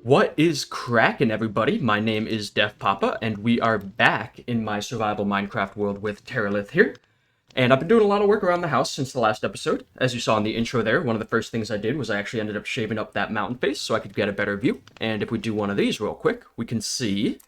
What is crackin', everybody? My name is Def Papa, and we are back in my survival Minecraft world with Terralith here. And I've been doing a lot of work around the house since the last episode. As you saw in the intro there, one of the first things I did was I actually ended up shaving up that mountain face so I could get a better view. And if we do one of these real quick, we can see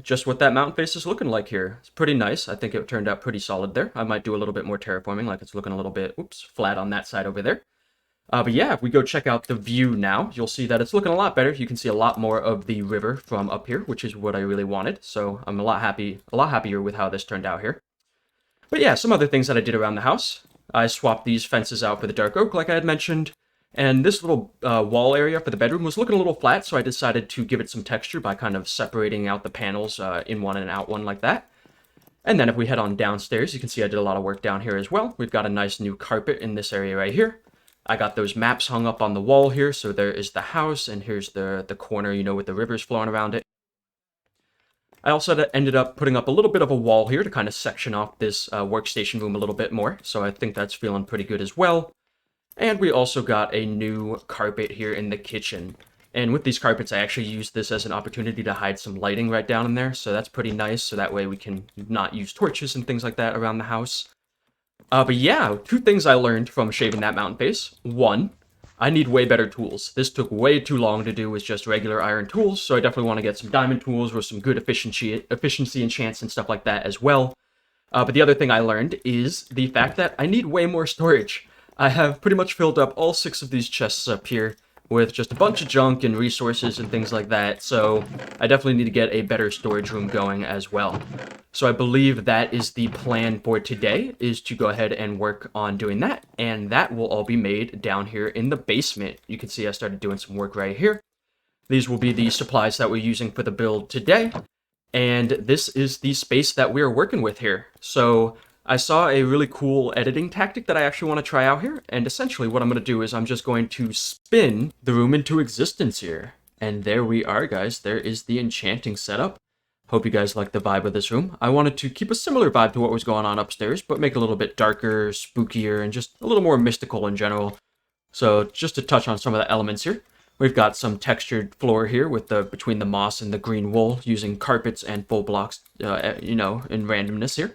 just what that mountain face is looking like here. It's pretty nice. I think it turned out pretty solid there. I might do a little bit more terraforming, like it's looking a little bit, flat on that side over there. But yeah, if we go check out the view now, you'll see that it's looking a lot better. You can see a lot more of the river from up here, which is what I really wanted. So I'm a lot happier with how this turned out here. But yeah, some other things that I did around the house. I swapped these fences out for the dark oak, like I had mentioned. And this little wall area for the bedroom was looking a little flat, so I decided to give it some texture by kind of separating out the panels in one and out one like that. And then if we head on downstairs, you can see I did a lot of work down here as well. We've got a nice new carpet in this area right here. I got those maps hung up on the wall here, so there is the house, and here's the corner, you know, with the rivers flowing around it. I also ended up putting up a little bit of a wall here to kind of section off this workstation room a little bit more, so I think that's feeling pretty good as well. And we also got a new carpet here in the kitchen. And with these carpets, I actually used this as an opportunity to hide some lighting right down in there, so that's pretty nice, so that way we can not use torches and things like that around the house. But yeah, two things I learned from shaving that mountain face. One, I need way better tools. This took way too long to do with just regular iron tools, so I definitely want to get some diamond tools with some good efficiency enchants and stuff like that as well. But the other thing I learned is the fact that I need way more storage. I have pretty much filled up all 6 of these chests up here with just a bunch of junk and resources and things like that, so I definitely need to get a better storage room going as well. So I believe that is the plan for today, is to go ahead and work on doing that, and that will all be made down here in the basement. You can see I started doing some work right here. These will be the supplies that we're using for the build today, and this is the space that we're working with here. So I saw a really cool editing tactic that I actually want to try out here, and essentially what I'm going to do is I'm just going to spin the room into existence here. And there we are, guys. There is the enchanting setup. Hope you guys like the vibe of this room. I wanted to keep a similar vibe to what was going on upstairs, but make it a little bit darker, spookier, and just a little more mystical in general. So just to touch on some of the elements here, we've got some textured floor here with between the moss and the green wool, using carpets and full blocks, you know, in randomness here.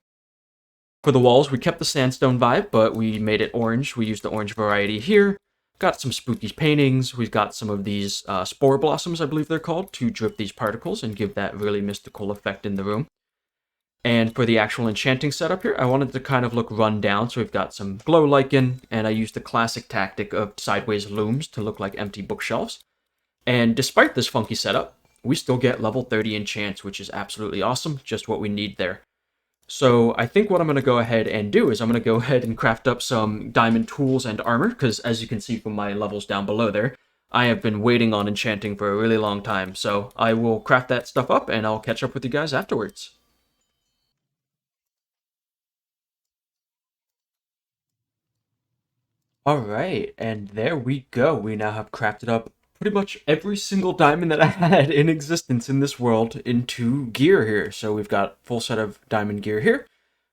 For the walls, we kept the sandstone vibe, but we made it orange. We used the orange variety here. Got some spooky paintings. We've got some of these spore blossoms, I believe they're called, to drip these particles and give that really mystical effect in the room. And for the actual enchanting setup here, I wanted to kind of look run down, so we've got some glow lichen, and I used the classic tactic of sideways looms to look like empty bookshelves. And despite this funky setup, we still get level 30 enchants, which is absolutely awesome, just what we need there. So I think what I'm going to go ahead and do is I'm going to go ahead and craft up some diamond tools and armor, because as you can see from my levels down below there, I have been waiting on enchanting for a really long time. So I will craft that stuff up and I'll catch up with you guys afterwards. Alright, and there we go. We now have crafted up pretty much every single diamond that I had in existence in this world into gear here. So we've got full set of diamond gear here.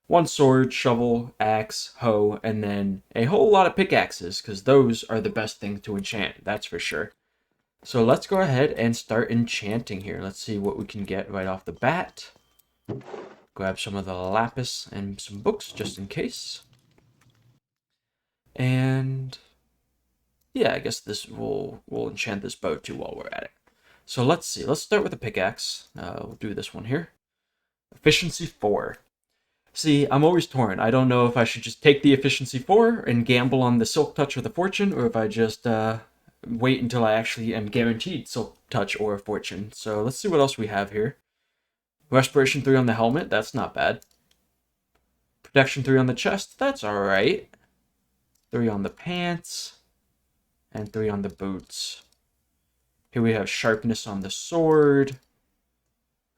One sword, shovel, axe, hoe, and then a whole lot of pickaxes, because those are the best thing to enchant, that's for sure. So let's go ahead and start enchanting here. Let's see what we can get right off the bat. Grab some of the lapis and some books just in case. And yeah, I guess this we'll enchant this bow too while we're at it. So let's see. Let's start with a pickaxe. We'll do this one here. Efficiency 4. See, I'm always torn. I don't know if I should just take the efficiency 4 and gamble on the silk touch or the fortune, or if I just wait until I actually am guaranteed silk touch or fortune. So let's see what else we have here. Respiration 3 on the helmet. That's not bad. Protection 3 on the chest. That's alright. 3 on the pants. And 3 on the boots. Here we have sharpness on the sword.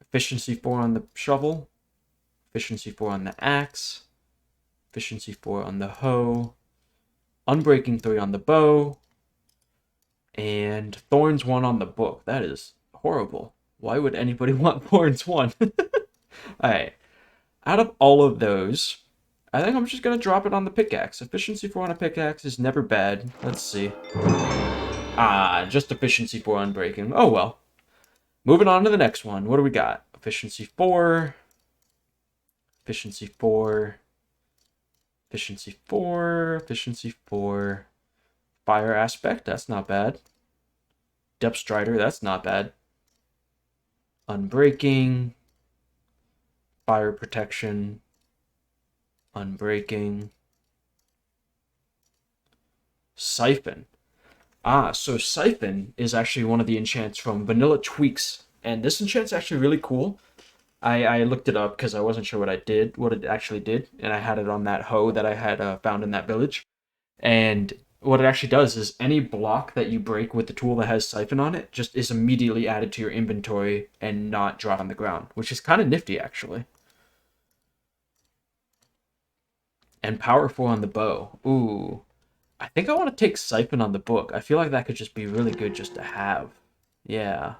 Efficiency 4 on the shovel. Efficiency 4 on the axe. Efficiency 4 on the hoe. Unbreaking 3 on the bow. And Thorns 1 on the book. That is horrible. Why would anybody want Thorns 1? Alright. Out of all of those, I think I'm just going to drop it on the pickaxe. Efficiency 4 on a pickaxe is never bad. Let's see. Just efficiency 4 on breaking. Oh well. Moving on to the next one. What do we got? Efficiency 4. Efficiency 4. Efficiency 4. Efficiency 4. Fire aspect. That's not bad. Depth strider. That's not bad. Unbreaking. Fire protection. Unbreaking. Siphon. So Siphon is actually one of the enchants from Vanilla Tweaks, and this enchant's actually really cool. I looked it up because I wasn't sure what it actually did, and I had it on that hoe that I had found in that village. And what it actually does is any block that you break with the tool that has Siphon on it just is immediately added to your inventory and not drop on the ground, which is kind of nifty actually. And Power 4 on the bow. Ooh. I think I want to take Siphon on the book. I feel like that could just be really good just to have. Yeah.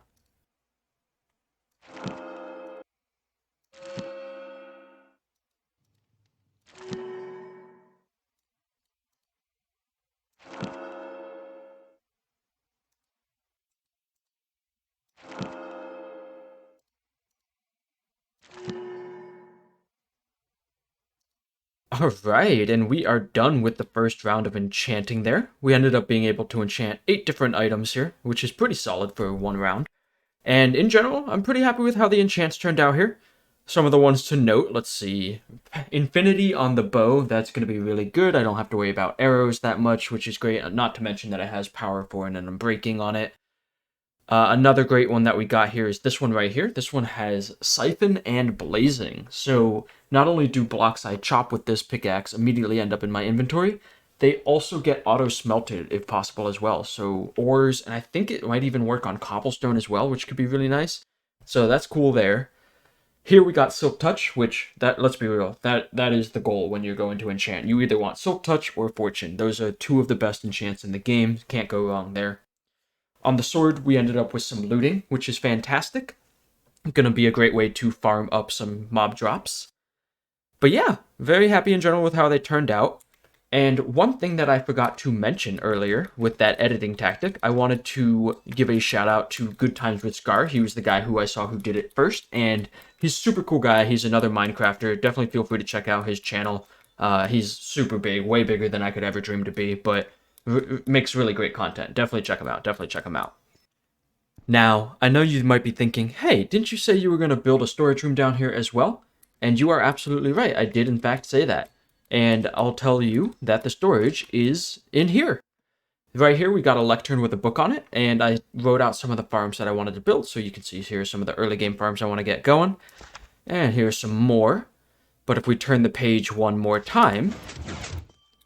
Alright, and we are done with the first round of enchanting there. We ended up being able to enchant 8 different items here, which is pretty solid for one round. And in general, I'm pretty happy with how the enchants turned out here. Some of the ones to note, let's see. Infinity on the bow, that's going to be really good. I don't have to worry about arrows that much, which is great. Not to mention that it has Power 4 and an Unbreaking on it. Another great one that we got here is this one right here. This one has Siphon and Blazing. So not only do blocks I chop with this pickaxe immediately end up in my inventory, they also get auto-smelted if possible as well. So ores, and I think it might even work on cobblestone as well, which could be really nice. So that's cool there. Here we got Silk Touch, which, let's be real, that is the goal when you're going to enchant. You either want Silk Touch or Fortune. Those are 2 of the best enchants in the game. Can't go wrong there. On the sword, we ended up with some looting, which is fantastic. Gonna be a great way to farm up some mob drops. But yeah, very happy in general with how they turned out. And one thing that I forgot to mention earlier with that editing tactic, I wanted to give a shout out to Good Times with Scar. He was the guy who I saw who did it first, and he's a super cool guy. He's another Minecrafter. Definitely feel free to check out his channel. He's super big, way bigger than I could ever dream to be, but makes really great content. Definitely check him out. Definitely check him out. Now, I know you might be thinking, hey, didn't you say you were going to build a storage room down here as well? And you are absolutely right. I did, in fact, say that. And I'll tell you that the storage is in here. Right here, we got a lectern with a book on it, and I wrote out some of the farms that I wanted to build. So you can see here some of the early game farms I want to get going. And here's some more. But if we turn the page one more time,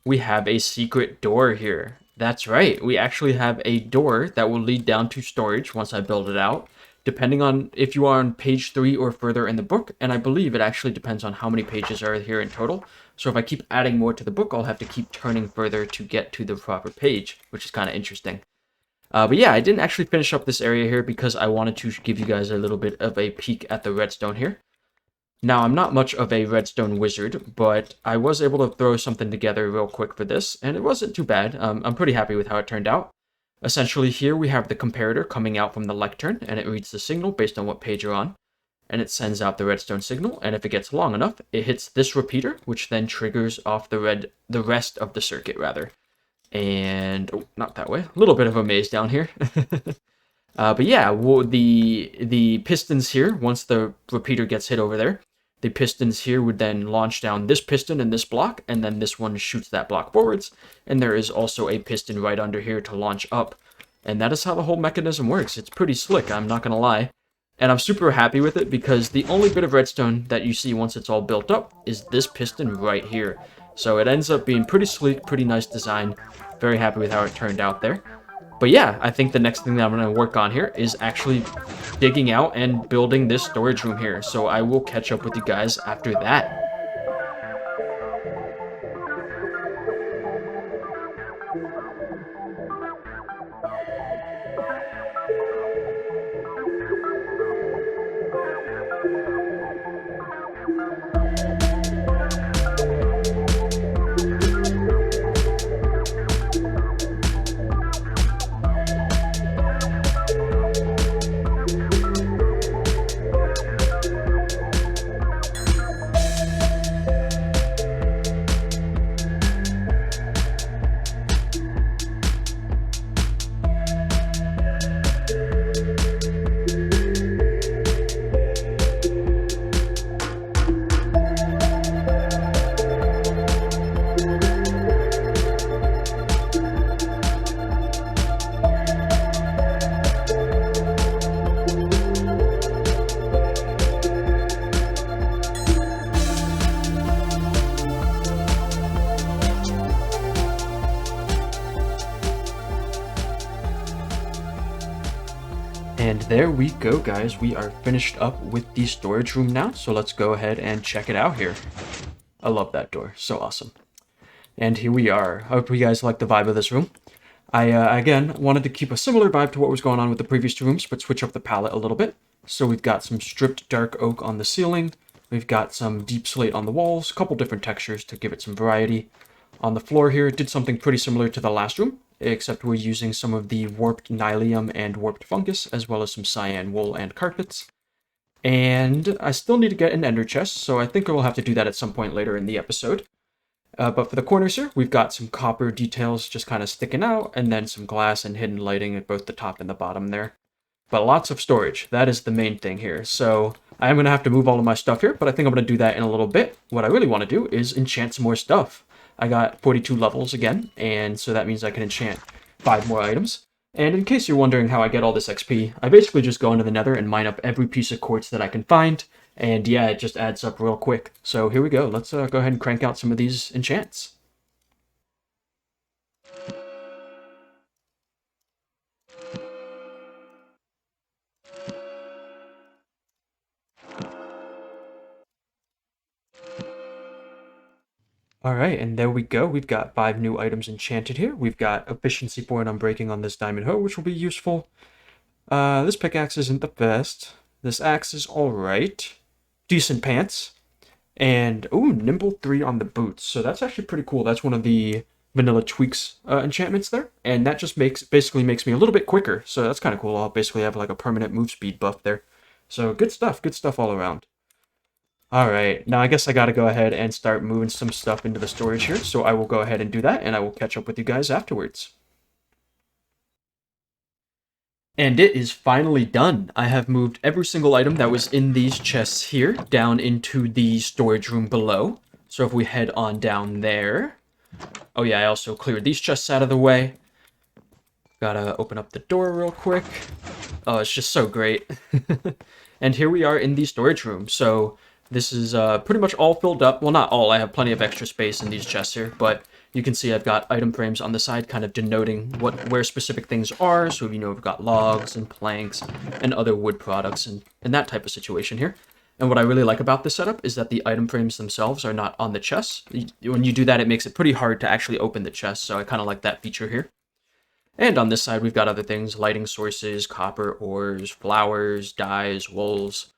we have a secret door here. That's right, we actually have a door that will lead down to storage once I build it out, depending on if you are on page 3 or further in the book, and I believe it actually depends on how many pages are here in total. So if I keep adding more to the book, I'll have to keep turning further to get to the proper page, which is kind of interesting. But yeah, I didn't actually finish up this area here because I wanted to give you guys a little bit of a peek at the redstone here. Now, I'm not much of a redstone wizard, but I was able to throw something together real quick for this, and it wasn't too bad. I'm pretty happy with how it turned out. Essentially, here we have the comparator coming out from the lectern, and it reads the signal based on what page you're on, and it sends out the redstone signal, and if it gets long enough, it hits this repeater, which then triggers off the rest of the circuit, rather. And, oh, not that way, a little bit of a maze down here. But yeah, the pistons here, once the repeater gets hit over there, the pistons here would then launch down this piston in this block, and then this one shoots that block forwards, and there is also a piston right under here to launch up. And that is how the whole mechanism works. It's pretty slick, I'm not gonna lie. And I'm super happy with it because the only bit of redstone that you see once it's all built up is this piston right here. So it ends up being pretty sleek, pretty nice design. Very happy with how it turned out there. But yeah, I think the next thing that I'm going to work on here is actually digging out and building this storage room here. So I will catch up with you guys after that. And there we go, guys. We are finished up with the storage room now, so let's go ahead and check it out here. I love that door. So awesome. And here we are. I hope you guys like the vibe of this room. I, again, wanted to keep a similar vibe to what was going on with the previous two rooms, but switch up the palette a little bit. So we've got some stripped dark oak on the ceiling. We've got some deep slate on the walls, a couple different textures to give it some variety. On the floor here, it did something pretty similar to the last room, except we're using some of the warped nylium and warped fungus, as well as some cyan wool and carpets. And I still need to get an ender chest, so I think I will have to do that at some point later in the episode. But for the corners here, we've got some copper details just kind of sticking out, and then some glass and hidden lighting at both the top and the bottom there. But lots of storage. That is the main thing here. So I am going to have to move all of my stuff here, but I think I'm going to do that in a little bit. What I really want to do is enchant some more stuff. I got 42 levels again, and so that means I can enchant 5 more items. And in case you're wondering how I get all this XP, I basically just go into the nether and mine up every piece of quartz that I can find. And yeah, it just adds up real quick. So here we go. Let's go ahead and crank out some of these enchants. Alright, and there we go. We've got 5 new items enchanted here. We've got efficiency 4 and unbreaking on this diamond hoe, which will be useful. This pickaxe isn't the best. This axe is alright. Decent pants. And, ooh, nimble 3 on the boots. So that's actually pretty cool. That's one of the vanilla tweaks enchantments there. And that just basically makes me a little bit quicker. So that's kind of cool. I'll basically have like a permanent move speed buff there. So good stuff all around. Alright, now I guess I gotta go ahead and start moving some stuff into the storage here, so I will go ahead and do that, and I will catch up with you guys afterwards. And it is finally done. I have moved every single item that was in these chests here down into the storage room below. So if we head on down there... Oh yeah, I also cleared these chests out of the way. Gotta open up the door real quick. Oh, it's just so great. And here we are in the storage room, so... This is pretty much all filled up. Well, not all. I have plenty of extra space in these chests here, but you can see I've got item frames on the side kind of denoting where specific things are. So, you know, we've got logs and planks and other wood products and that type of situation here. And what I really like about this setup is that the item frames themselves are not on the chests. When you do that, it makes it pretty hard to actually open the chest, so I kind of like that feature here. And on this side, we've got other things, lighting sources, copper ores, flowers, dyes, wools.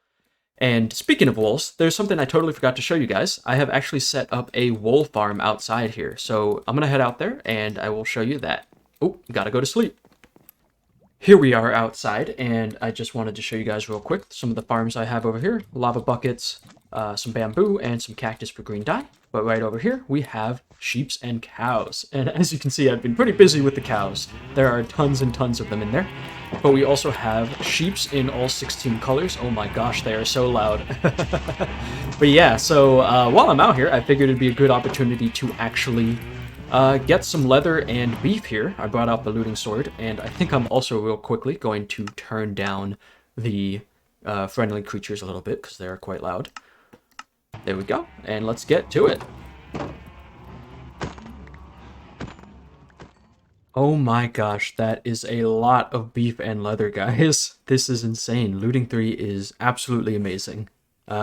And speaking of wools, there's something I totally forgot to show you guys. I have actually set up a wool farm outside here, so I'm going to head out there and I will show you that. Oh, gotta go to sleep. Here we are outside, and I just wanted to show you guys real quick some of the farms I have over here. Lava buckets, some bamboo, and some cactus for green dye. But right over here, we have sheeps and cows. And as you can see, I've been pretty busy with the cows. There are tons and tons of them in there. But we also have sheeps in all 16 colors. Oh my gosh, they are so loud. But yeah, so while I'm out here, I figured it'd be a good opportunity to actually get some leather and beef here. I brought out the looting sword, and I think I'm also real quickly going to turn down the friendly creatures a little bit because they're quite loud. There we go, and let's get to it. Oh my gosh, that is a lot of beef and leather, guys. This is insane. Looting 3 is absolutely amazing.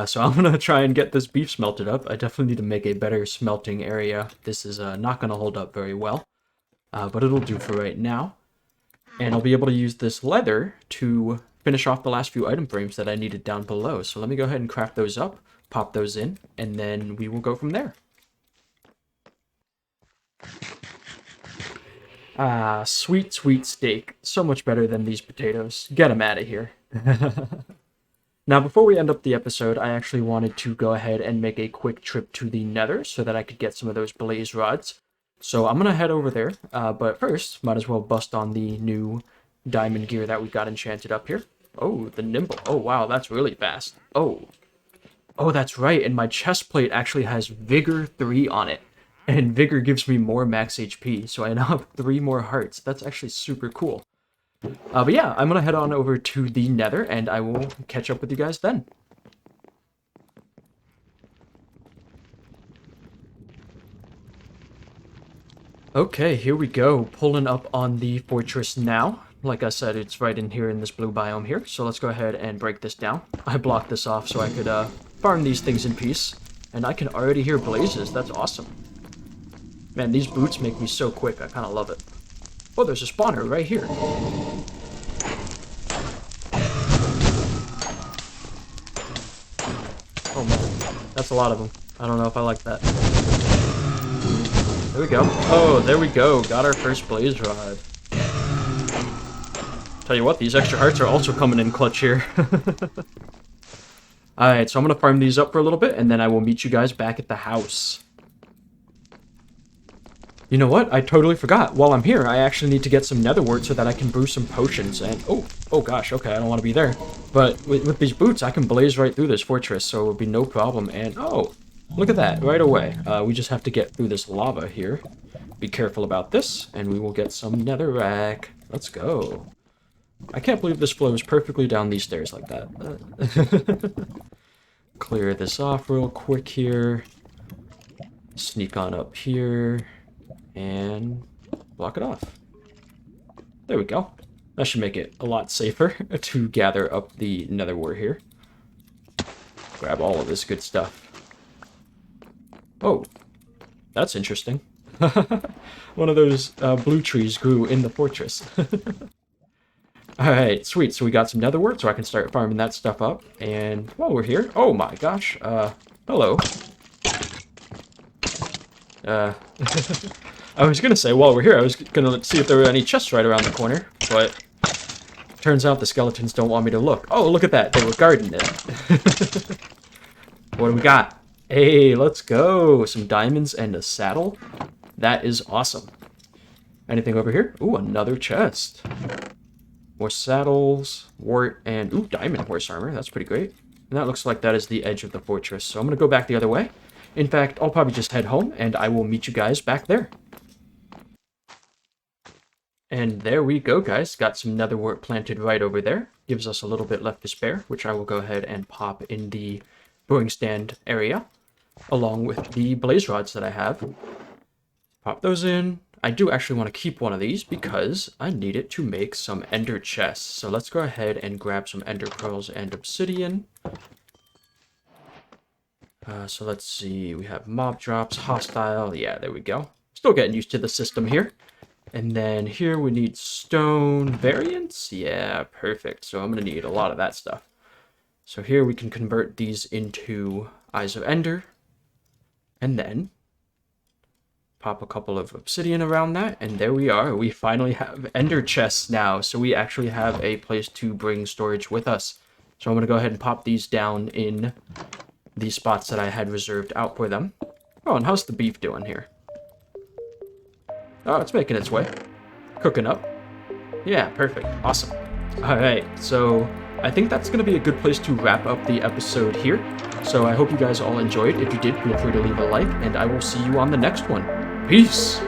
So I'm going to try and get this beef smelted up. I definitely need to make a better smelting area. This is not going to hold up very well, but it'll do for right now. And I'll be able to use this leather to finish off the last few item frames that I needed down below. So let me go ahead and craft those up, pop those in, and then we will go from there. Ah, sweet, sweet steak. So much better than these potatoes. Get them out of here. Now, before we end up the episode, I actually wanted to go ahead and make a quick trip to the Nether so that I could get some of those blaze rods. So I'm going to head over there, but first, might as well bust on the new diamond gear that we got enchanted up here. Oh, the nimble. Oh, wow, that's really fast. Oh, that's right, and my chest plate actually has Vigor 3 on it. And Vigor gives me more max HP, so I now have 3 more hearts. That's actually super cool. But yeah, I'm going to head on over to the Nether, and I will catch up with you guys then. Okay, here we go. Pulling up on the fortress now. Like I said, it's right in here in this blue biome here, so let's go ahead and break this down. I blocked this off so I could farm these things in peace, and I can already hear blazes. That's awesome. Man, these boots make me so quick. I kind of love it. Oh, there's a spawner right here. Oh man, that's a lot of them. I don't know if I like that. There we go. Oh, there we go. Got our first blaze rod. Tell you what, these extra hearts are also coming in clutch here. Alright, so I'm going to farm these up for a little bit, and then I will meet you guys back at the house. You know what? I totally forgot. While I'm here, I actually need to get some nether wart so that I can brew some potions. And oh gosh, okay, I don't want to be there. But with these boots, I can blaze right through this fortress, so it will be no problem. And oh, look at that, right away. We just have to get through this lava here. Be careful about this, and we will get some netherrack. Let's go. I can't believe this flows perfectly down these stairs like that. Clear this off real quick here. Sneak on up here. And block it off. There we go. That should make it a lot safer to gather up the nether wart here. Grab all of this good stuff. Oh, that's interesting. One of those blue trees grew in the fortress. Alright, sweet. So we got some nether wart, so I can start farming that stuff up. And while we're here, oh my gosh, hello. I was gonna say, while we're here, I was gonna see if there were any chests right around the corner, but turns out the skeletons don't want me to look. Oh, look at that, they were guarding it. What do we got? Hey, let's go! Some diamonds and a saddle. That is awesome. Anything over here? Ooh, another chest. More saddles, wart, and ooh, diamond horse armor. That's pretty great. And that looks like that is the edge of the fortress, so I'm gonna go back the other way. In fact, I'll probably just head home, and I will meet you guys back there. And there we go, guys. Got some nether wart planted right over there. Gives us a little bit left to spare, which I will go ahead and pop in the brewing stand area, along with the blaze rods that I have. Pop those in. I do actually want to keep one of these because I need it to make some ender chests. So let's go ahead and grab some ender pearls and obsidian. So let's see. We have mob drops, hostile. Yeah, there we go. Still getting used to the system here. And then here we need stone variants. Yeah, perfect. So I'm going to need a lot of that stuff. So here we can convert these into Eyes of Ender. And then pop a couple of obsidian around that, and there we are. We finally have ender chests now, so we actually have a place to bring storage with us. So I'm going to go ahead and pop these down in the spots that I had reserved out for them. Oh, and how's the beef doing here? Oh, it's making its way. Cooking up. Yeah, perfect. Awesome. Alright, so I think that's going to be a good place to wrap up the episode here. So I hope you guys all enjoyed. If you did, feel free to leave a like, and I will see you on the next one. Peace!